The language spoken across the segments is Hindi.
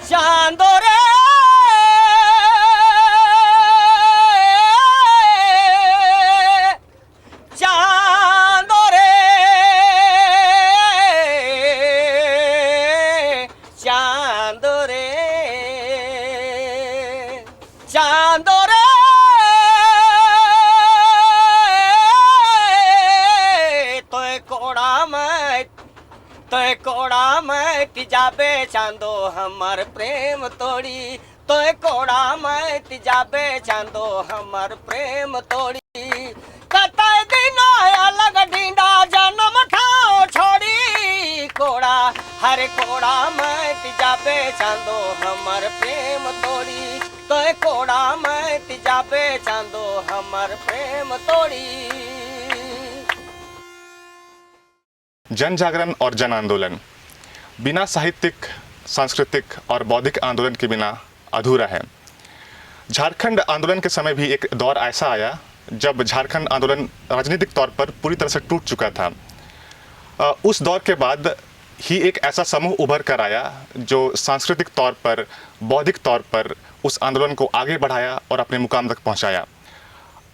चांदो रे चांदो रे चांदो रे चांदो रे तोय कोड़ा मैं तिजाबे चांदो हमर प्रेम तोड़ी तोय कोड़ा मैं तिजाबे चांदो हमर प्रेम तोड़ी कतई दिना अलग डीडा जन्म ठाओ छोड़ी कोड़ा हर कोड़ा मैं तिजाबे चांदो हमर प्रेम तोड़ी तोय कोड़ा मैं तिजाबे चांदो हमर प्रेम तोड़ी। जन जागरण और जन आंदोलन बिना साहित्यिक, सांस्कृतिक और बौद्धिक आंदोलन के बिना अधूरा है। झारखंड आंदोलन के समय भी एक दौर ऐसा आया जब झारखंड आंदोलन राजनीतिक तौर पर पूरी तरह से टूट चुका था। उस दौर के बाद ही एक ऐसा समूह उभर कर आया जो सांस्कृतिक तौर पर, बौद्धिक तौर पर उस आंदोलन को आगे बढ़ाया और अपने मुकाम तक पहुंचाया।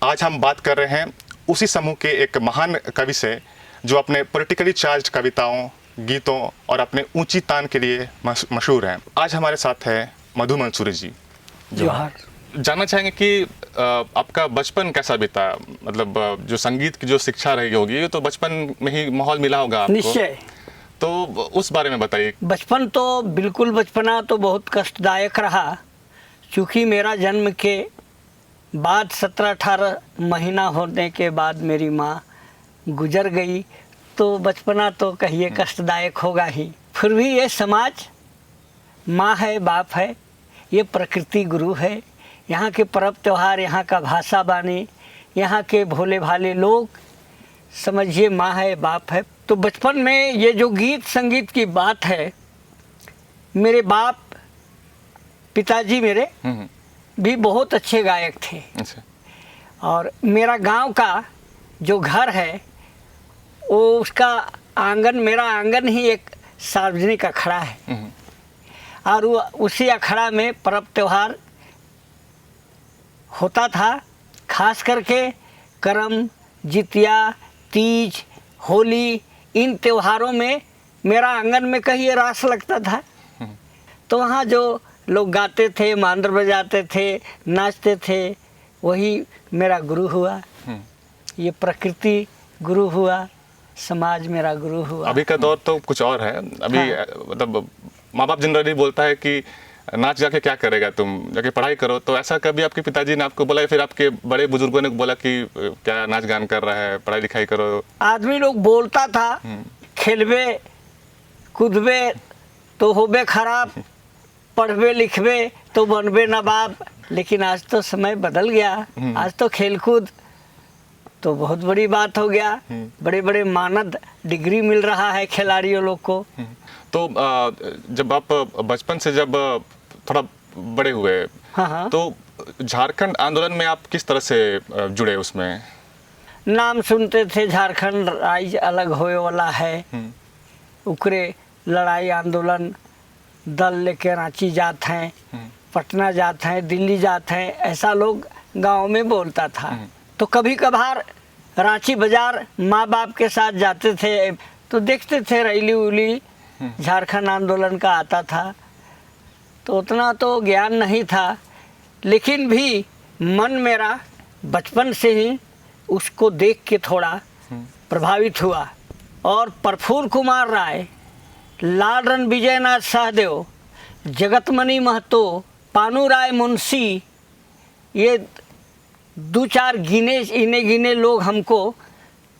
आज हम बात कर रहे हैं उसी समूह के एक महान कवि से जो अपने पॉलिटिकली चार्ज्ड कविताओं, गीतों और अपने ऊंची तान के लिए मशहूर हैं। आज हमारे साथ है मधु मंसूरी जी। जोहार। जानना चाहेंगे कि आपका बचपन कैसा बीता? मतलब जो संगीत की जो शिक्षा रही होगी तो बचपन में ही माहौल मिला होगा आपको। निश्चय। तो उस बारे में बताइए। बचपन तो बिल्कुल, बचपना तो बहुत कष्टदायक रहा, क्योंकि मेरा जन्म के बाद 17-18 महीना होने के बाद मेरी माँ गुजर गई, तो बचपना तो कहिए कष्टदायक होगा ही। फिर भी ये समाज माँ है, बाप है, ये प्रकृति गुरु है, यहाँ के पर्व त्योहार, यहाँ का भाषा बानी, यहाँ के भोले भाले लोग, समझिए माँ है, बाप है। तो बचपन में ये जो गीत संगीत की बात है, मेरे बाप पिताजी मेरे भी बहुत अच्छे गायक थे। अच्छा। और मेरा गांव का जो घर है वो, उसका आंगन, मेरा आंगन ही एक सार्वजनिक अखड़ा है, और वो उसी अखड़ा में पर्व त्योहार होता था। खास करके करम, जितिया, तीज, होली, इन त्योहारों में मेरा आंगन में कहीं रास लगता था। तो वहाँ जो लोग गाते थे, मांदर बजाते थे, नाचते थे, वही मेरा गुरु हुआ। ये प्रकृति गुरु हुआ, समाज मेरा गुरु हुआ। अभी का दौर तो कुछ और है। अभी मतलब माँ बाप जनरली बोलता है कि नाच गा के क्या करेगा, तुम जाके पढ़ाई करो। तो ऐसा कभी आपके पिताजी ने आपको बोला या फिर आपके बड़े बुजुर्गों ने बोला कि क्या नाच गान कर रहा है, पढ़ाई लिखाई करो? आदमी लोग बोलता था, खेलबे कूदबे तो होबे खराब, पढ़बे लिखबे तो बनबे नवाब। लेकिन आज तो समय बदल गया, आज तो खेलकूद तो बहुत बड़ी बात हो गया। बड़े बड़े मानद डिग्री मिल रहा है खिलाड़ियों लोग को। तो जब आप बचपन से जब थोड़ा बड़े हुए, हाँ, तो झारखंड आंदोलन में आप किस तरह से जुड़े उसमें? नाम सुनते थे, झारखंड राज्य अलग होए वाला है, उकरे लड़ाई आंदोलन दल लेके रांची जाते हैं, पटना जाते हैं, दिल्ली जाते हैं, ऐसा लोग गांव में बोलता था। तो कभी कभार रांची बाजार माँ बाप के साथ जाते थे, तो देखते थे रैली उली झारखंड आंदोलन का आता था। तो उतना तो ज्ञान नहीं था, लेकिन भी मन मेरा बचपन से ही उसको देख के थोड़ा प्रभावित हुआ। और प्रफुल्ल कुमार राय, लालरन विजयनाथ सहदेव, जगतमणि महतो, पानू राय मुंशी, ये 2-4 गिने लोग हमको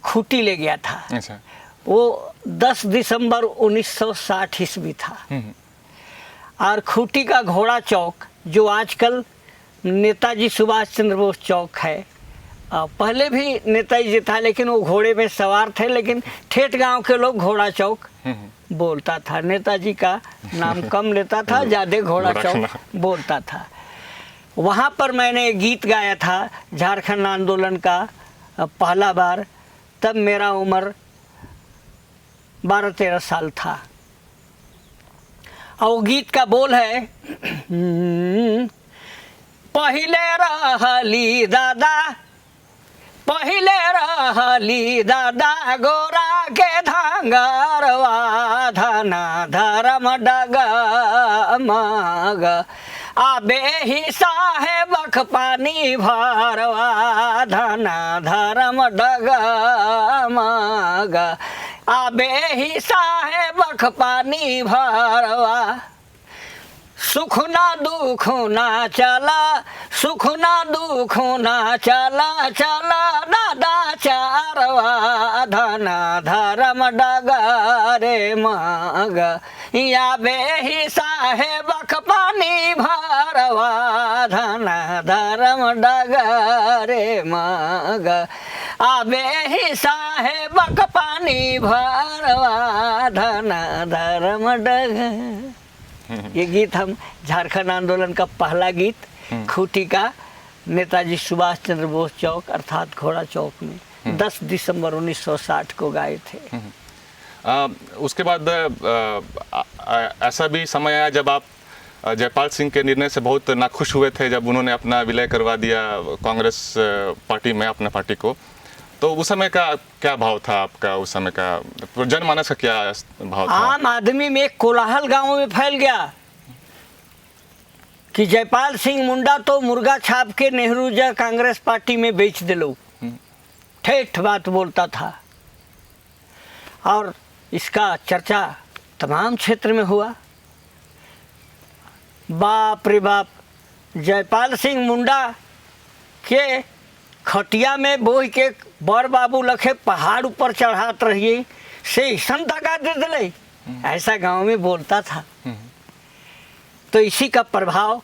खूंटी ले गया था। अच्छा। वो 10 दिसंबर 1960 ईस्वी था। और खूंटी का घोड़ा चौक, जो आजकल नेताजी सुभाष चंद्र बोस चौक है, पहले भी नेताजी जी था, लेकिन वो घोड़े में सवार थे, लेकिन ठेठ गांव के लोग घोड़ा चौक बोलता था। नेताजी का नाम कम लेता था, ज़्यादा घोड़ा चौक बोलता था। वहाँ पर मैंने गीत गाया था झारखंड आंदोलन का पहला बार। तब मेरा उम्र 12-13 साल था। और वो गीत का बोल है पहिले रहली दादा, पहिले रहली दादा गोरा के धांगरवा, धना धर्म डगमग आबे ही साहेबक पानी भरवा, धना धर्म डगमग आबे ही साहेबक पानी भरवा। सुख ना दुख ना चला, सुख ना दुख ना चला, चला दादा चारवा, धना धर्म डगरे मग आबे ही साहेबक पानी भरवा, धना धर्म डगरे मग आबे ही साहेबक पानी भरवा, धना धर्म डग। ये गीत हम झारखंड आंदोलन का पहला गीत खूंटी का नेताजी सुभाष चंद्र बोस चौक अर्थात घोड़ा चौक में 10 दिसंबर 1960 को गाए थे। उसके बाद ऐसा भी समय आया जब आप जयपाल सिंह के निर्णय से बहुत नाखुश हुए थे, जब उन्होंने अपना विलय करवा दिया कांग्रेस पार्टी में, अपने पार्टी को। तो उस समय का क्या भाव था आपका? उस समय का जनमानस का क्या भाव था? आम आदमी में एक कोलाहल गांव में फैल गया कि जयपाल सिंह मुंडा तो मुर्गा छाप के नेहरू जी कांग्रेस पार्टी में बेच दिलो, ठेठ बात बोलता था। और इसका चर्चा तमाम क्षेत्र में हुआ। बाप रे बाप, जयपाल सिंह मुंडा के खटिया में बोह के बर बाबू लखे पहाड़ ऊपर चढ़ात रहिए से ऐसा दगा दे दिले, ऐसा गांव में बोलता था। तो इसी का प्रभाव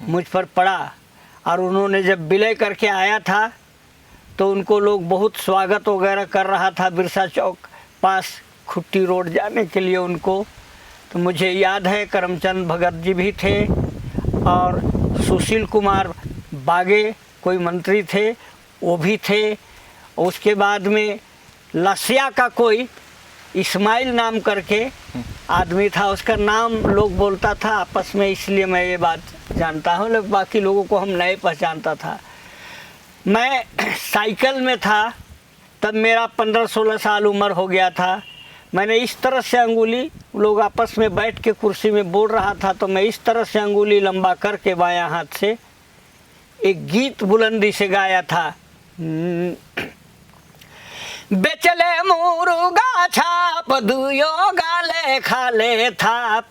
मुझ पर पड़ा। और उन्होंने जब विलय करके आया था तो उनको लोग बहुत स्वागत वगैरह कर रहा था बिरसा चौक पास खुट्टी रोड जाने के लिए उनको। तो मुझे याद है करमचंद भगत जी भी थे और सुशील कुमार बागे कोई मंत्री थे वो भी थे। उसके बाद में लसिया का कोई इस्माइल नाम करके आदमी था, उसका नाम लोग बोलता था आपस में, इसलिए मैं ये बात जानता हूँ, लेकिन बाकी लोगों को हम नहीं पहचानता था। मैं साइकिल में था तब मेरा 15-16 साल उम्र हो गया था। मैंने इस तरह से अंगुली, लोग आपस में बैठ के कुर्सी में बोल रहा था तो मैं इस तरह से अंगुली लंबा करके बायां हाथ से एक गीत बुलंदी से गाया था। बेचले मुर्गा छाप दुयो गाले खाले थाप,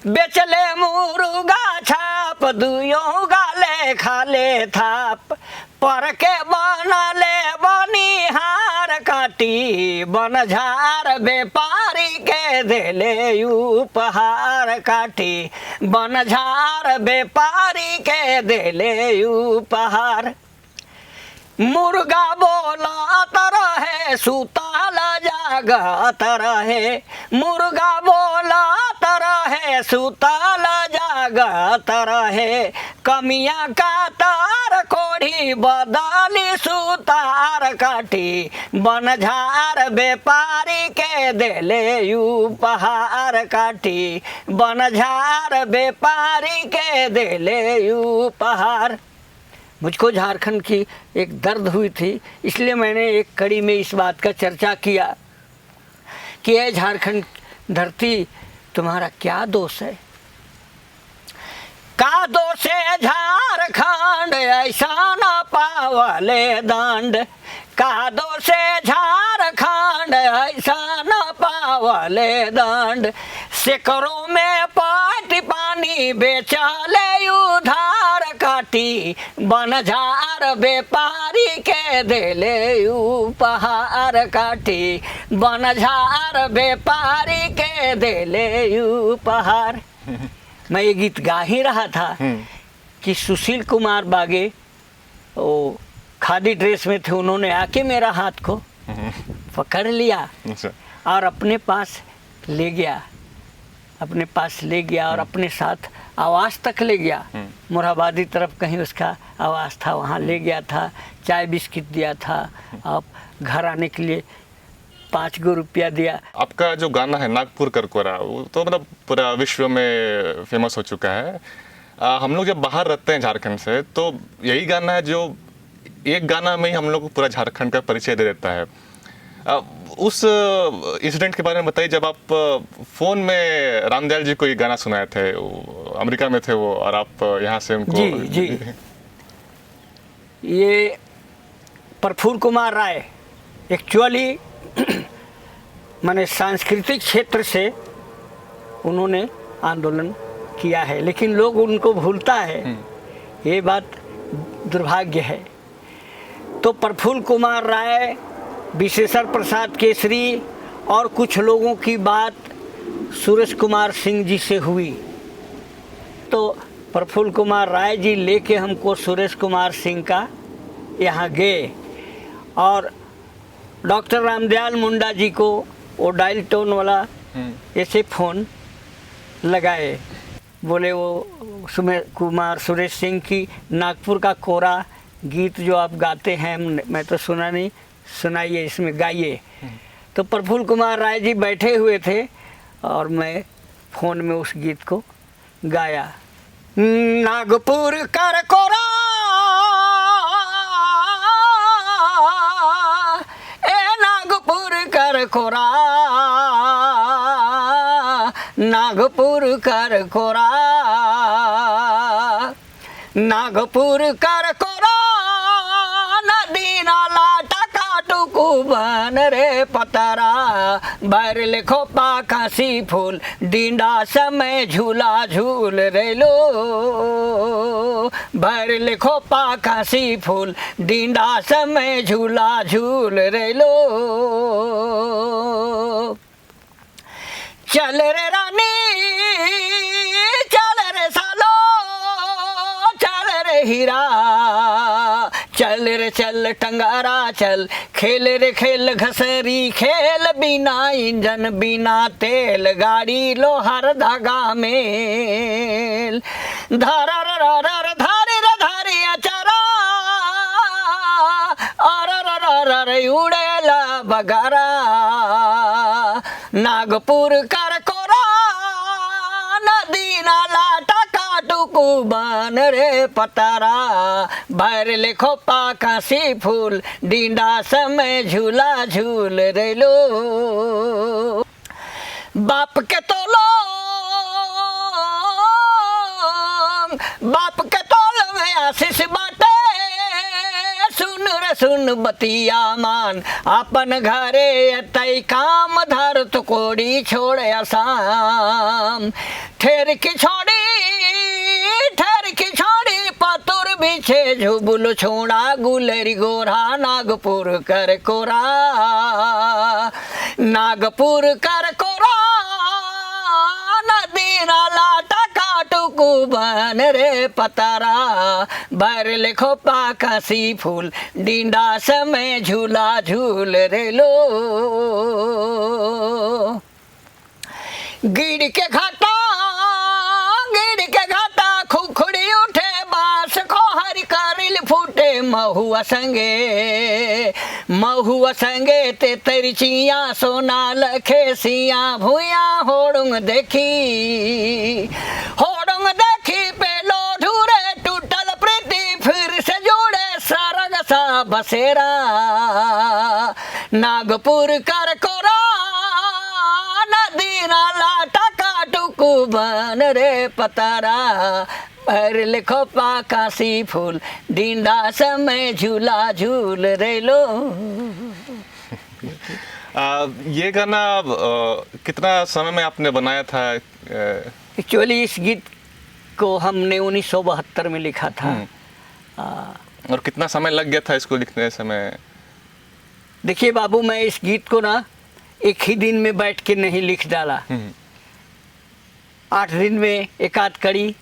बेचले मुर्गा छाप दुयो गाले खाले थाप, पर के बनले बनिहार काटी, बनझार व्यापारी के देले उपहार काटी, बनझार व्यापारी के देले उपहार। मुर्गा बोलत रहे सुताल जागत रहे, मुर्गा बोलत रहे सुताल जागत रहे, कमिया का तार कोढ़ी बदली सुतार काटी, बनझार व्यापारी के देले उपहार काटी, बनझार व्यापारी के देले उपहार। मुझको झारखंड की एक दर्द हुई थी, इसलिए मैंने एक कड़ी में इस बात का चर्चा किया कि ये झारखंड धरती तुम्हारा क्या दोष है, का दोष है झारखंड ऐसा न पावले दंड, का दोष है झारखंड ऐसा न पावले दंड, सेकड़ों में पाटी पानी बेचले उधार काटी, बनझार व्यापारी के देले उपहार काटी, बनझार व्यापारी के देले उपहार। मैं ये गीत गा ही रहा था कि सुशील कुमार बागे वो खादी ड्रेस में थे, उन्होंने आके मेरा हाथ को पकड़ लिया और अपने पास ले गया, अपने पास ले गया और अपने साथ आवास तक ले गया। मुराबादी तरफ कहीं उसका आवास था, वहाँ ले गया था, चाय बिस्किट दिया था। अब घर आने के लिए 5 गो रुपया दिया। आपका जो गाना है नागपुर करकोरा, वो तो मतलब पूरा विश्व में फेमस हो चुका है। हम लोग जब बाहर रहते हैं झारखंड से, तो यही गाना है जो एक गाना में ही हम लोग को पूरा झारखंड का परिचय दे देता है। उस इंसिडेंट के बारे में बताइए, जब आप फ़ोन में रामदयाल जी को ये गाना सुनाए थे, अमेरिका में थे वो, और आप यहाँ से उनको। जी ये प्रफुल्ल कुमार राय एक्चुअली माने सांस्कृतिक क्षेत्र से उन्होंने आंदोलन किया है, लेकिन लोग उनको भूलता है, ये बात दुर्भाग्य है। तो प्रफुल्ल कुमार राय, विशेश्वर प्रसाद केसरी और कुछ लोगों की बात सुरेश कुमार सिंह जी से हुई, तो प्रफुल्ल कुमार राय जी लेके हमको सुरेश कुमार सिंह का यहाँ गए और डॉक्टर रामदयाल मुंडा जी को वो डायल टोन वाला ऐसे फ़ोन लगाए, बोले वो सुरेश सिंह की नागपुर का कोरा गीत जो आप गाते हैं, मैं तो सुना नहीं, सुनाइए, इसमें गाइए। तो प्रफुल्ल कुमार राय जी बैठे हुए थे और मैं फ़ोन में उस गीत को गाया। नागपुर कर कोरा नागपुर कर कोरा, नागपुर कर कोरा, नागपुर कर कोरा, नदी नाला टकाटुकु बन रे पतरा, भर लिखो पाखासी फूल, डींडा समय झूला झूल रे लो, भर लिखो पाखासी फूल, डींडा समय झूला झूल रे लो। चल रे रानी चल रे सालो, चल रे हीरा, चल रे चल टंगारा चल, खेल रे खेल घसरी खेल, बिना इंजन बिना तेल, गाड़ी लोहार धागा मेल, धारा रा धारी रे धारी अचारा, और उड़ेला बगारा, नागपुर कर कोरा, नदी नाला टकाटुकु बन रे पतारा, भर लिखो पाखासी फूल, डींडा समय झूला झूल रे लो। बाप के तोलो बाप के तोल में आशीष बाटे, सुन रे सुन बतिया मान, अपन घरे तई काम धर तो कोड़ी छोड़ आसाम, ठेर की छोड़ी पतुर बिछे झुबुल छोड़ा, गुलेरी गोरा नागपुर कर कोरा, नागपुर कर कोरा, नदी नाला टकाटुकु बन रे पतारा, भर लिखो पाखासी फूल, डींडा समय झूला झूल रे लो। गिड़ के घाटा खुखड़ी उठे, बांस को हर करिल फूटे, महुआ संगे ते तरचिया, सोना लखे सिया भूया, होड़ुंग देखी पे लोढूरे, टूटल प्रीति फिर से जोड़े, सरग सा बसेरा, नागपुर कर कोरा, नदी नाला टकाटुकु बन रे पतारा, भर लिखो पाखासी फूल, डींडा समय झूला झूल रे लो। ये गाना कितना समय में आपने बनाया था? एक्चुअली इस गीत को हमने 1972 में लिखा था। और कितना समय लग गया था इसको लिखने समय? देखिए बाबू, मैं इस गीत को ना एक ही दिन में बैठ के नहीं लिख डाला, 8 दिन में एक आध कड़ी,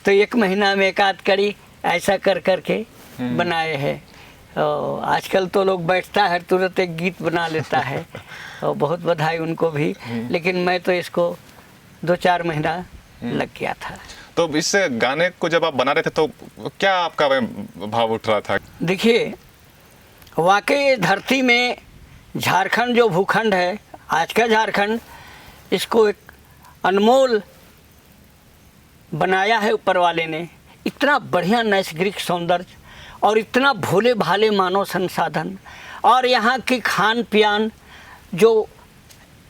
तो 1 महीना में एक आध कड़ी, ऐसा कर के बनाए हैं। आजकल तो लोग बैठता है तुरंत एक गीत बना लेता है, और बहुत बधाई उनको भी, लेकिन मैं तो इसको 2-4 महीना लग गया था। तो इस गाने को जब आप बना रहे थे तो क्या आपका भाव उठ रहा था? देखिए, वाकई धरती में झारखंड जो भूखंड है, आज का झारखंड, इसको एक अनमोल बनाया है ऊपर वाले ने। इतना बढ़िया नैसर्गिक सौंदर्य और इतना भोले भाले मानव संसाधन, और यहाँ की खान पियान जो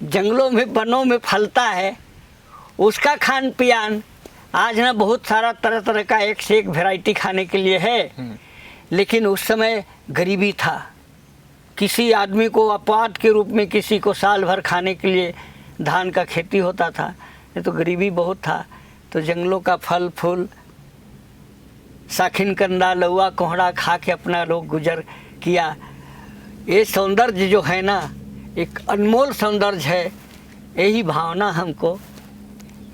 जंगलों में वनों में फलता है, उसका खान पियान आज ना बहुत सारा तरह तरह का एक से एक वैरायटी खाने के लिए है। लेकिन उस समय गरीबी था, किसी आदमी को अपवाद के रूप में किसी को साल भर खाने के लिए धान का खेती होता था, ये तो गरीबी बहुत था। तो जंगलों का फल फूल, साखिन कंदा लौआ कोहड़ा खा के अपना लोग गुजर किया। ये सौंदर्य जो है ना, एक अनमोल सौंदर्य है। यही भावना हमको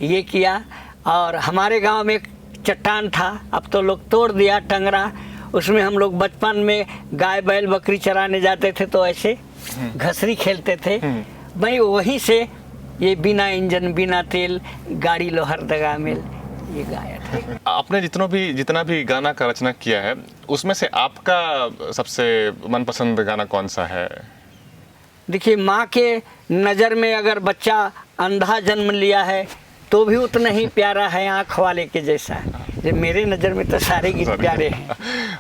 ये किया। और हमारे गांव में एक चट्टान था, अब तो लोग तोड़ दिया, टंगरा। उसमें हम लोग बचपन में गाय बैल बकरी चराने जाते थे तो ऐसे घसरी खेलते थे। मैं वहीं से ये बिना इंजन बिना तेल गाड़ी लोहर दगा मिल ये गाया था। आपने जितना भी गाना का रचना किया है, उसमें से आपका सबसे मनपसंद गाना कौन सा है? देखिए, माँ के नज़र में अगर बच्चा अंधा जन्म लिया है तो भी उतना ही प्यारा है आँख वाले के जैसा। ये मेरे नज़र में तो सारे गीत प्यारे हैं।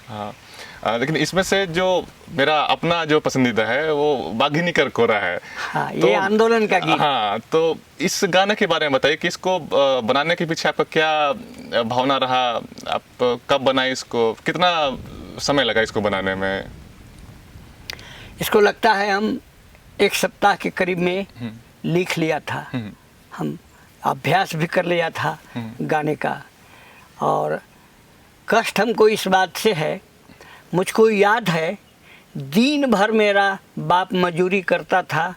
हाँ, लेकिन इसमें से जो मेरा अपना जो पसंदीदा है वो बाघिनी कर कोरा है। हाँ, ये आंदोलन का गीत। हाँ, तो इस गाने के बारे में बताइए कि इसको बनाने के पीछे आपका क्या भावना रहा? आप कब बनाए इसको? कितना समय लगा इसको बनाने में? इसको लगता है हम 1 सप्ताह के करीब में लिख लिया था। हम अभ्यास भी कर लिया था गाने का। और कष्ट हमको इस बात से है, मुझको याद है दिन भर मेरा बाप मजूरी करता था,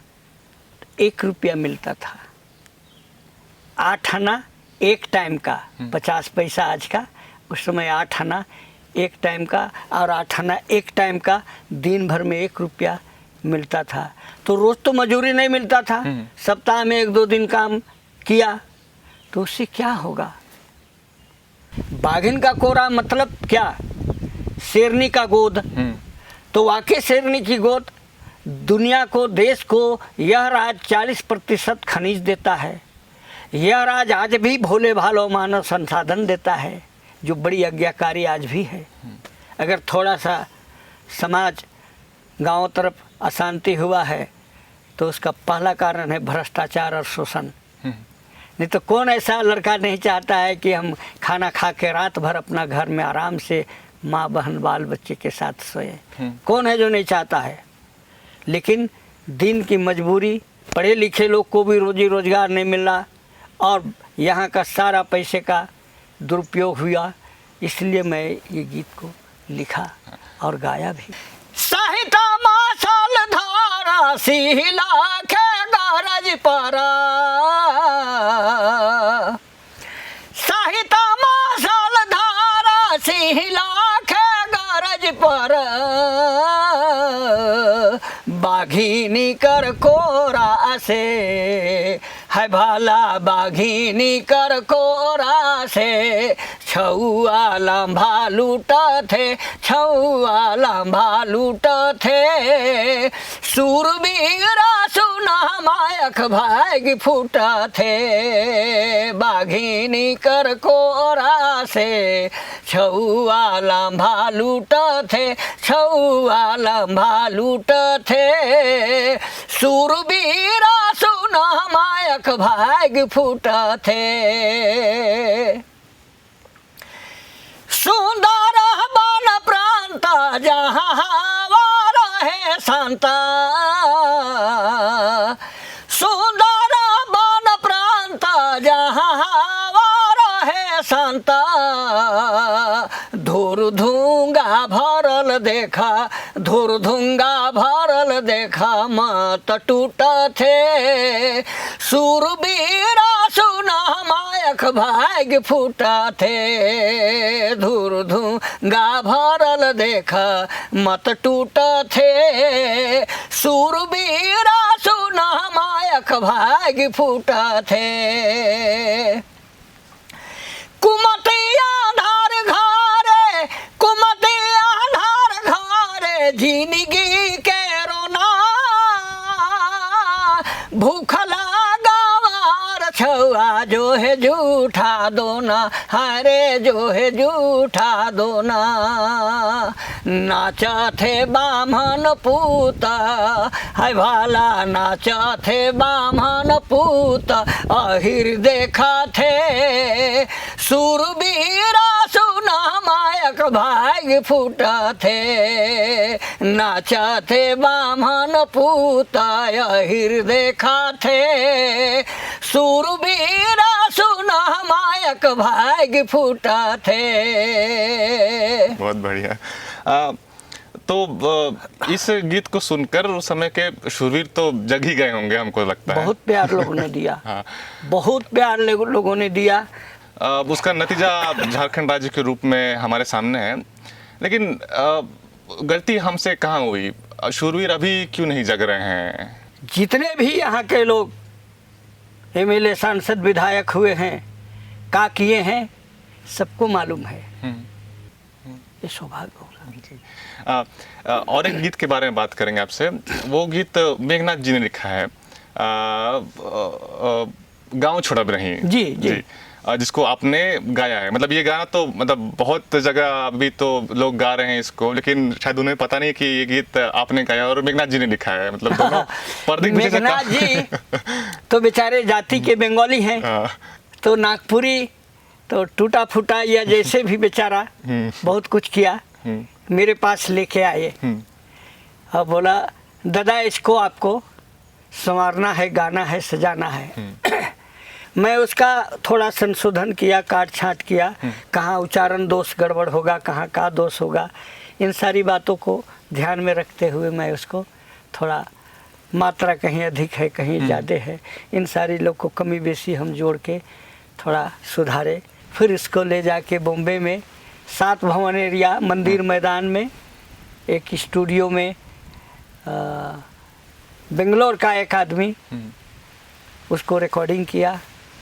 1 रुपया मिलता था। 8 आना एक टाइम का, 50 पैसा आज का, उस समय 8 आना एक टाइम का, और 8 आना एक टाइम का, दिन भर में 1 रुपया मिलता था। तो रोज़ तो मजूरी नहीं मिलता था, सप्ताह में 1-2 दिन काम किया तो उससे क्या होगा? बाघिन का कोरा मतलब क्या? शेरनी का गोद। तो वाकई शेरनी की गोद दुनिया को, देश को यह राज 40% खनिज देता है। यह राज आज भी भोले भालो मानव संसाधन देता है, जो बड़ी आज्ञाकारी आज भी है। अगर थोड़ा सा समाज गांव तरफ अशांति हुआ है तो उसका पहला कारण है भ्रष्टाचार और शोषण। नहीं तो कौन ऐसा लड़का नहीं चाहता है कि हम खाना खा के रात भर अपना घर में आराम से माँ बहन बाल बच्चे के साथ सोए? कौन है जो नहीं चाहता है? लेकिन दिन की मजबूरी, पढ़े लिखे लोग को भी रोजी रोजगार नहीं मिला और यहाँ का सारा पैसे का दुरुपयोग हुआ। इसलिए मैं ये गीत को लिखा और गाया भी। साहिता मासल धारा सिला के गरज परा, साहिता मासल धारा सिला के गरज पर, बाघिनी कर कोरा से है भाला, बाघिनी कर कोरा से छुआ लम्भा लूट थे, छुआ लम्भा लूट थे, सूरबीरा सुना मायक भाग फूट थे, बाघिनी कर कोरा से छुआ लम्भा लूट थे, छुआ लम्भा लूट थे, सूरबीरा सुना मायक भाग फूट थे, सुंदर बन प्रांत जहाँ हवा रहे शांता, सुंदर बन प्रांत जहाँ हवा रहे शांता, धूर धूंगा भरल देखा, धूर धूंगा भरल देखा, मत टूट थे, सूरबीरा सुना मायक भाग फूटा थे, धूर धूंगा भरल देखा, मत टूट थे, सूरबीरा सुना मायक भाग फूटा थे, कुमतिया धार घारे, कुमतिया धार घारे, जिंदगी के रोना जो है झूठा दोना, हरे जो है झूठा दोना। नाचा थे बामन पूत, है भाला नाचा थे बामन पूत, अहिर देखा थे सूरबीरा सुना मायक भाग फूटा थे। नाचा थे बामन पूत, अहिर देखा थे सूरबीरा सुना मायक भाग फूटा थे। बहुत बढ़िया। तो इस गीत को सुनकर उस समय के शूरवीर तो जग ही गए होंगे, हमको लगता है। बहुत प्यार लोगों ने दिया। हाँ। बहुत प्यार लोगों ने दिया। उसका नतीजा झारखंड राज्य के रूप में हमारे सामने है। लेकिन गलती हमसे कहाँ हुई? शूरवीर अभी क्यों नहीं जग रहे हैं? जितने भी यहाँ के लोग एमएलए, सांसद, विधायक हुए हैं, का किए हैं, सबको मालूम है। ये सौभाग्य होगा। और एक गीत के बारे में बात करेंगे आपसे। वो गीत मेघनाथ जी ने लिखा है, गाँव छोड़ा रही। जी। जिसको आपने गाया है। मतलब ये गाना तो मतलब बहुत जगह अभी तो लोग गा रहे हैं इसको, लेकिन शायद उन्हें पता नहीं कि ये गीत आपने गाया और मेघनाथ जी ने लिखा है। मतलब दोनों पर्दे के पीछे से मेघनाथ जी तो बेचारे जाति के बंगाली हैं, तो नागपुरी, तो टूटा फूटा या जैसे भी बेचारा बहुत कुछ किया। मेरे पास लेके आए और बोला, दादा इसको आपको संवारना है, गाना है, सजाना है। मैं उसका थोड़ा संशोधन किया, काट छांट किया, कहाँ उच्चारण दोष गड़बड़ होगा, कहाँ का दोष होगा, इन सारी बातों को ध्यान में रखते हुए मैं उसको थोड़ा मात्रा कहीं अधिक है, कहीं ज़्यादा है, इन सारी लोग को कमी बेसी हम जोड़ के थोड़ा सुधारे। फिर इसको ले जाके बॉम्बे में 7 भवन एरिया मंदिर मैदान में एक स्टूडियो में, बेंगलोर का एक आदमी उसको रिकॉर्डिंग किया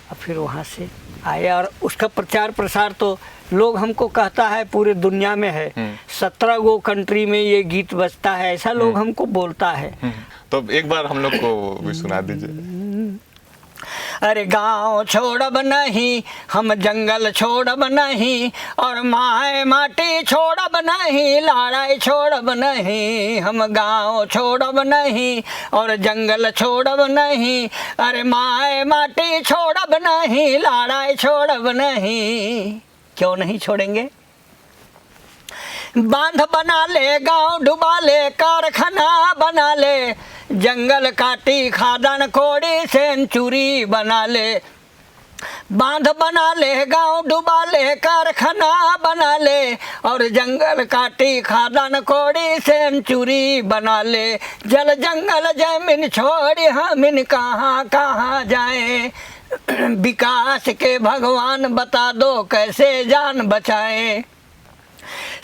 और फिर वहाँ से आए। और उसका प्रचार प्रसार तो लोग हमको कहता है पूरे दुनिया में है, 17 गो कंट्री में ये गीत बजता है, ऐसा लोग हमको बोलता है। तो एक बार हम लोग को भी सुना दीजिए। अरे गाँव छोड़ब नहीं, हम जंगल छोड़ब नहीं, और माए माटी छोड़ब नहीं, लड़ाई छोड़ब नहीं। हम गाँव छोड़ब नहीं और जंगल छोड़ब नहीं, अरे माए माटी छोड़ब नहीं, लड़ाई छोड़ब नहीं। क्यों नहीं छोड़ेंगे? बांध बना ले, गांव डुबा ले, कारखाना बना ले, जंगल काटी खादान कोड़ी सेंचुरी बना ले। बांध बना ले, गांव डुबा ले, कारखाना बना ले, और जंगल काटी खादान कोड़ी सेंचुरी बना ले। जल जंगल जमीन छोड़ हम इन कहाँ कहाँ जाएं, विकास के भगवान बता दो कैसे जान बचाएं।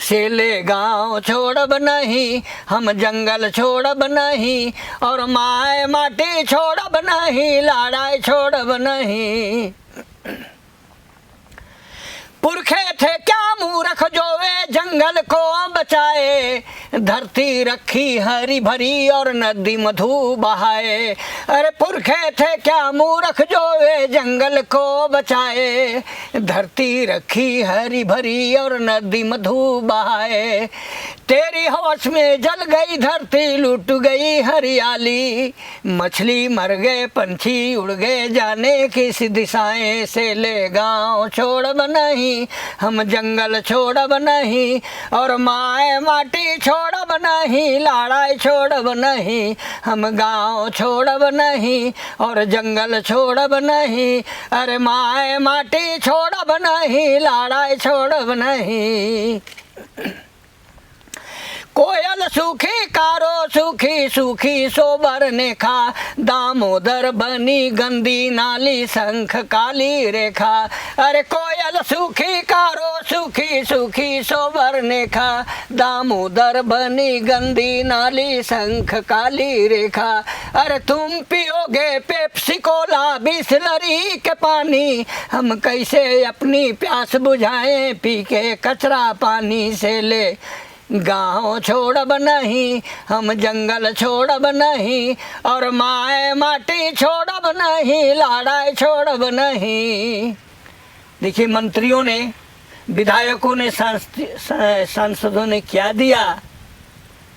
सेले गाँव छोड़ब नहीं, हम जंगल छोड़ब नहीं, और माए माटी छोड़ब नहीं, लड़ाई छोड़ब नहीं। पुरखे थे क्या मूर्ख जो वे जंगल को बचाए, धरती रखी हरी भरी और नदी मधु बहाए। अरे पुरखे थे क्या मूर्ख जो वे जंगल को बचाए, धरती रखी हरी भरी और नदी मधु बहाए। तेरी हवस में जल गई धरती, लूट गई हरियाली, मछली मर गए, पंछी उड़ गए, जाने किस दिशाएं। से ले गाँव छोड़ब नहीं, हम जंगल छोड़ब नहीं, और माए माटी छोड़ब नहीं, लड़ाई छोड़ब नहीं। हम गाँव छोड़ब नहीं और जंगल छोड़ब नहीं, अरे माए माटी छोड़ब नहीं, लड़ाई छोड़ब नहीं। कोयल सूखी कारो सूखी सूखी सोबर ने खा, दामोदर बनी गंदी नाली शंख काली रेखा। अरे कोयल सूखी कारो सूखी सूखी सोबर ने खा, दामोदर बनी गंदी नाली शंख काली रेखा। अरे तुम पियोगे पेप्सी कोला बिसलरी के पानी, हम कैसे अपनी प्यास बुझाएं पी के कचरा पानी। से ले गाँव छोड़ब नहीं, हम जंगल छोड़ब नहीं, और माए माटी छोड़ब नहीं, लड़ाई छोड़ब नहीं। देखिए मंत्रियों ने, विधायकों ने, सांसदों ने क्या दिया,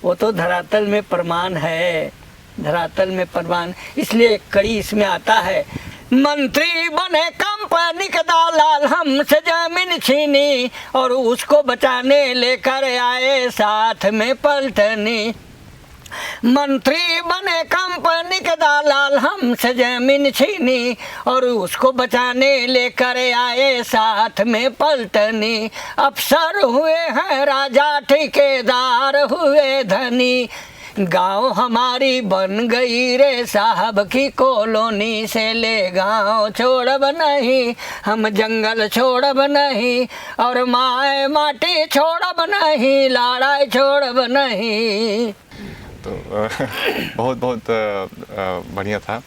वो तो धरातल में प्रमाण है, धरातल में प्रमाण। इसलिए एक कड़ी इसमें आता है, मंत्री बने कंपनी का दलाल, हमसे जमीन छीनी और उसको बचाने लेकर आए साथ में पलटनी। मंत्री बने कंपनी के दलाल, हमसे जमीन छीनी और उसको बचाने लेकर आए साथ में पलटनी। अफसर हुए हैं राजा, ठेकेदार हुए धनी, गांव हमारी बन गई रे साहब की कॉलोनी। से ले गांव छोड़ब नहीं, हम जंगल छोड़ब नहीं, और माए माटी छोड़ब नहीं, लड़ाई छोड़ब नहीं। तो बहुत बहुत बढ़िया था।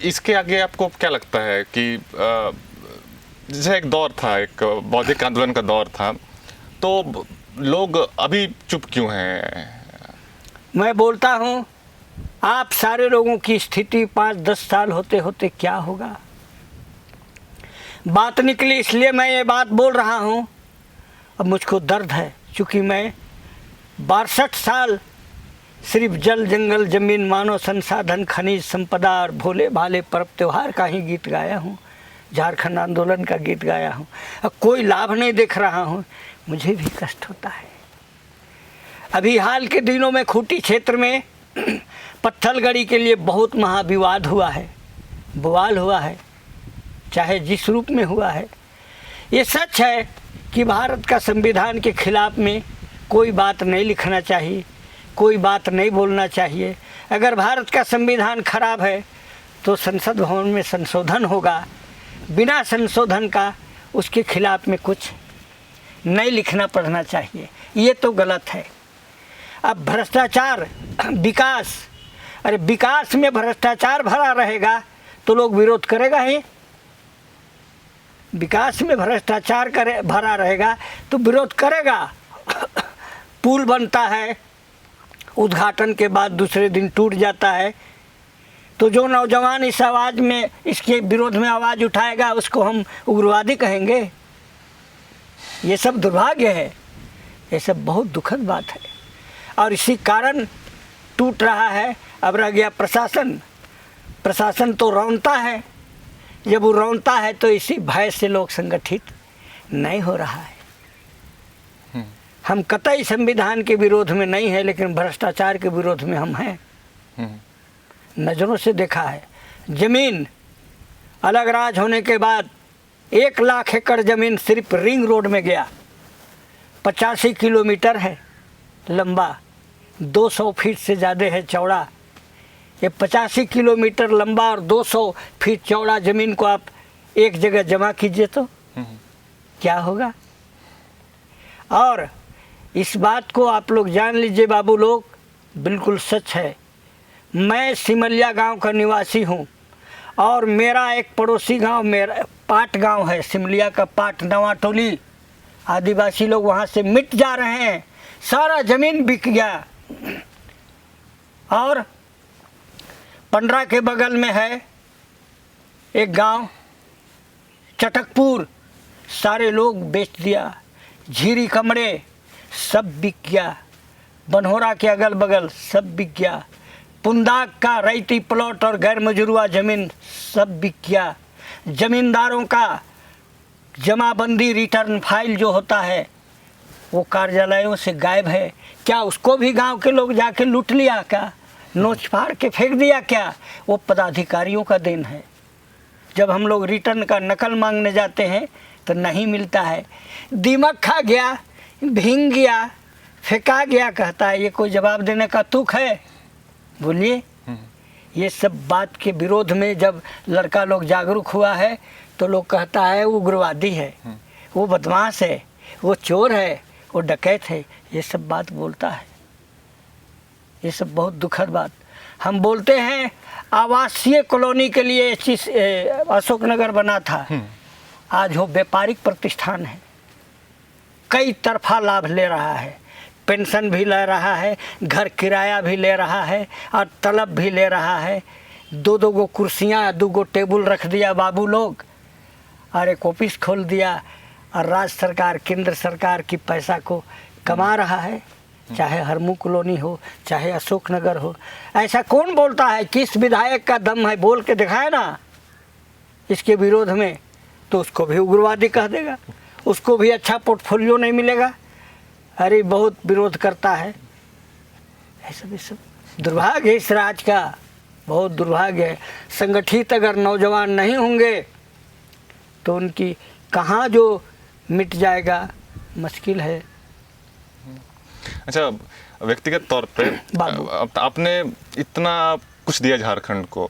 इसके आगे आपको क्या लगता है कि जैसे एक दौर था, एक बौद्धिक आंदोलन का दौर था, तो लोग अभी चुप क्यों हैं? मैं बोलता हूँ, आप सारे लोगों की स्थिति 5-10 साल होते होते क्या होगा। बात निकली इसलिए मैं ये बात बोल रहा हूँ। अब मुझको दर्द है, क्योंकि मैं 62 साल सिर्फ जल जंगल जमीन मानव संसाधन खनिज संपदा और भोले भाले पर्व त्योहार का ही गीत गाया हूँ, झारखंड आंदोलन का गीत गाया हूँ। अब कोई लाभ नहीं देख रहा हूँ, मुझे भी कष्ट होता है। अभी हाल के दिनों में खूंटी क्षेत्र में पत्थलगड़ी के लिए बहुत महाविवाद हुआ है, बवाल हुआ है, चाहे जिस रूप में हुआ है। ये सच है कि भारत का संविधान के खिलाफ में कोई बात नहीं लिखना चाहिए, कोई बात नहीं बोलना चाहिए। अगर भारत का संविधान खराब है तो संसद भवन में संशोधन होगा, बिना संशोधन का उसके खिलाफ में कुछ नहीं लिखना पढ़ना चाहिए। ये तो गलत है। अब भ्रष्टाचार, विकास, अरे विकास में भ्रष्टाचार भरा रहेगा तो लोग विरोध करेगा ही। विकास में भ्रष्टाचार भरा रहेगा तो विरोध करेगा। पुल बनता है, उद्घाटन के बाद दूसरे दिन टूट जाता है, तो जो नौजवान इस आवाज़ में, इसके विरोध में आवाज़ उठाएगा उसको हम उग्रवादी कहेंगे। ये सब दुर्भाग्य है, ये सब बहुत दुखद बात है, और इसी कारण टूट रहा है। अब रह गया प्रशासन। प्रशासन तो रौनता है, जब वो रौनता है तो इसी भय से लोग संगठित नहीं हो रहा है। हम कतई संविधान के विरोध में नहीं है, लेकिन भ्रष्टाचार के विरोध में हम हैं। नज़रों से देखा है, जमीन अलग राज होने के बाद 1 लाख एकड़ ज़मीन सिर्फ रिंग रोड में गया। 85 किलोमीटर है लंबा, 200 फीट से ज़्यादा है चौड़ा। ये 85 किलोमीटर लंबा और 200 फीट चौड़ा ज़मीन को आप एक जगह जमा कीजिए तो क्या होगा। और इस बात को आप लोग जान लीजिए बाबू लोग, बिल्कुल सच है। मैं सिमलिया गांव का निवासी हूं, और मेरा एक पड़ोसी गांव मेरा पाट गांव है, सिमलिया का पाट नवाटोली। आदिवासी लोग वहां से मिट जा रहे हैं, सारा ज़मीन बिक गया। और 15 के बगल में है एक गांव चटकपुर, सारे लोग बेच दिया। झीरी कमरे सब बिक गया। बनहोरा के अगल बगल सब बिक गया। पुंदाक का रैती प्लॉट और गैर मजरूआ ज़मीन सब बिक गया। ज़मींदारों का जमाबंदी रिटर्न फाइल जो होता है वो कार्यालयों से गायब है। क्या उसको भी गांव के लोग जाके लूट लिया क्या? नोच फाड़ के फेंक दिया क्या? वो पदाधिकारियों का देन है। जब हम लोग रिटर्न का नकल मांगने जाते हैं तो नहीं मिलता है। दीमक खा गया, भींग गया, फेंका गया, कहता है ये कोई जवाब देने का तुक है? बोलिए। ये सब बात के विरोध में जब लड़का लोग जागरूक हुआ है तो लोग कहता है वो उग्रवादी है, वो बदमाश है, वो चोर है, वो डकैत है। ये सब बात बोलता है। ये सब बहुत दुखद बात। हम बोलते हैं आवासीय कॉलोनी के लिए अशोकनगर बना था, आज वो व्यापारिक प्रतिष्ठान है। कई तरफा लाभ ले रहा है, पेंशन भी ले रहा है, घर किराया भी ले रहा है और तलब भी ले रहा है। 2-2 गो कुर्सियाँ, 2 गो टेबल रख दिया बाबू लोग, और एक ऑफिस खोल दिया, और राज्य सरकार केंद्र सरकार की पैसा को कमा रहा है, चाहे हरमू कॉलोनी हो, चाहे अशोक नगर हो। ऐसा कौन बोलता है? किस विधायक का दम है? बोल के दिखाए ना इसके विरोध में, तो उसको भी उग्रवादी कह देगा, उसको भी अच्छा पोर्टफोलियो नहीं मिलेगा। अरे बहुत विरोध करता है। ये सब दुर्भाग्य है इस राज का, बहुत दुर्भाग्य है। संगठित अगर नौजवान नहीं होंगे तो उनकी कहाँ जो मिट जाएगा, मुश्किल है। अच्छा, व्यक्तिगत तौर पे आपने इतना कुछ दिया झारखंड को,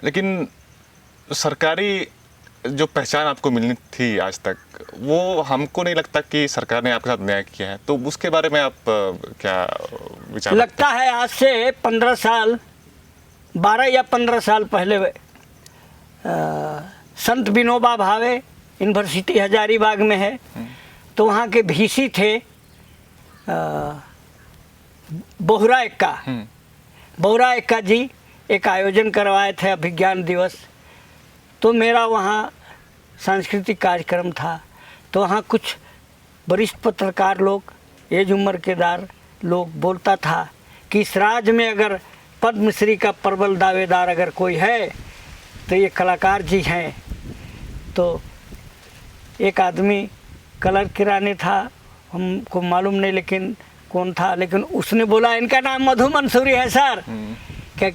लेकिन सरकारी जो पहचान आपको मिलनी थी आज तक, वो हमको नहीं लगता कि सरकार ने आपके साथ न्याय किया है। तो उसके बारे में आप क्या विचार लगता है? आज से 15 साल 12 या 15 साल पहले संत विनोबा भावे यूनिवर्सिटी हजारीबाग में है, तो वहाँ के VC थे बोहरा एक्का जी एक आयोजन करवाए थे अभिज्ञान दिवस। तो मेरा वहाँ सांस्कृतिक कार्यक्रम था, तो वहाँ कुछ वरिष्ठ पत्रकार लोग, एज उम्र के दार लोग बोलता था कि इस राज्य में अगर पद्मश्री का प्रबल दावेदार अगर कोई है तो ये कलाकार जी हैं। तो एक आदमी कलर किराने था, हमको मालूम नहीं लेकिन कौन था, लेकिन उसने बोला इनका नाम मधु मंसूरी है सर। क्या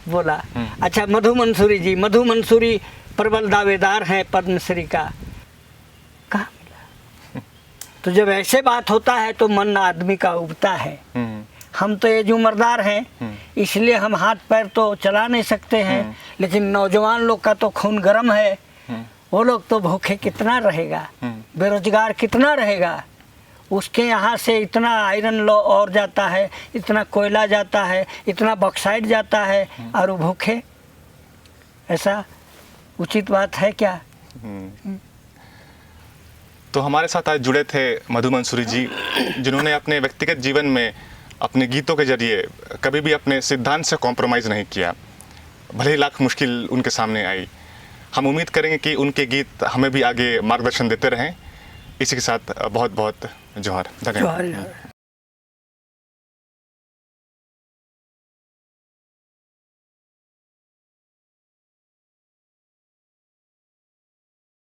बोला? अच्छा मधु मंसूरी जी, मधु मंसूरी प्रबल दावेदार हैं पद्मश्री का। कहाँ मिला? तो जब ऐसे बात होता है तो मन आदमी का उबता है। हम तो एज उम्रदार हैं, इसलिए हम हाथ पैर तो चला नहीं सकते हैं, लेकिन नौजवान लोग का तो खून गर्म है। वो लोग तो भूखे कितना रहेगा, बेरोजगार कितना रहेगा। उसके यहाँ से इतना आयरन लो और जाता है, इतना कोयला जाता है, इतना बॉक्साइट जाता है, और वो भूखे। ऐसा उचित बात है क्या? तो हमारे साथ आज जुड़े थे मधु मंसूरी जी, जिन्होंने अपने व्यक्तिगत जीवन में अपने गीतों के जरिए कभी भी अपने सिद्धांत से कॉम्प्रोमाइज़ नहीं किया, भले ही लाख मुश्किल उनके सामने आई। हम उम्मीद करेंगे कि उनके गीत हमें भी आगे मार्गदर्शन देते रहें। इसी के साथ बहुत बहुत जोहार, धन्यवाद।